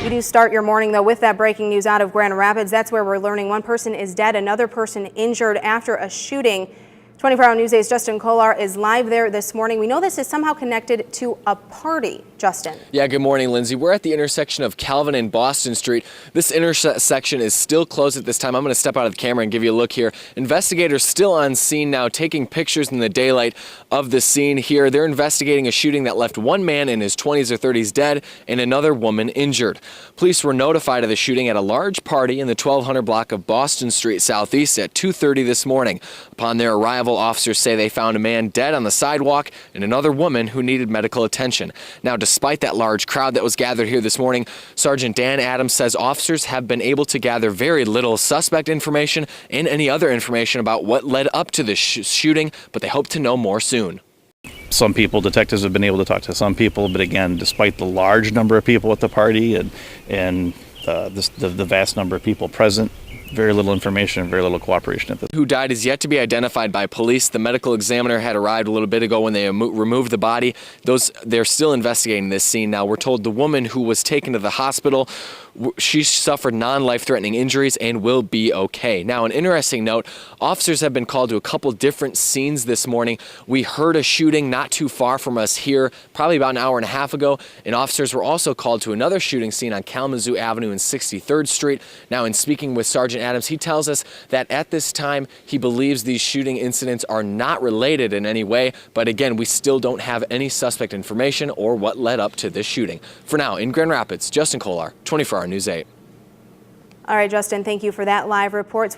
We do start your morning, though, with that breaking news out of Grand Rapids. That's where we're learning one person is dead, another person injured after a shooting. 24-hour News 8's Justin Kollar is live there this morning. We know this is somehow connected to a party. Justin. Yeah, good morning, Lindsay. We're at the intersection of Calvin and Boston Street. This intersection is still closed at this time. I'm going to step out of the camera and give you a look here. Investigators still on scene now, taking pictures in the daylight of the scene here. They're investigating a shooting that left one man in his 20s or 30s dead and another woman injured. Police were notified of the shooting at a large party in the 1200 block of Boston Street Southeast at 2:30 this morning. Upon their arrival, officers say they found a man dead on the sidewalk and another woman who needed medical attention. Now, despite that large crowd that was gathered here this morning, Sergeant Dan Adams says officers have been able to gather very little suspect information and any other information about what led up to this shooting, but they hope to know more soon. Some people, detectives have been able to talk to some people, but again, despite the large number of people at the party and the vast number of people present, very little information and very little cooperation at this. Who died is yet to be identified by police. The medical examiner had arrived a little bit ago when they removed the body. They're still investigating this scene now. We're told the woman who was taken to the hospital, she suffered non-life-threatening injuries and will be okay. Now, an interesting note, officers have been called to a couple different scenes this morning. We heard a shooting not too far from us here, probably about an hour and a half ago, and officers were also called to another shooting scene on Kalamazoo Avenue and 63rd Street. Now, in speaking with Sergeant Adams, he tells us that at this time, he believes these shooting incidents are not related in any way, but again, we still don't have any suspect information or what led up to this shooting. For now, in Grand Rapids, Justin Kollar, 24-hour News 8. All right, Justin, thank you for that live report.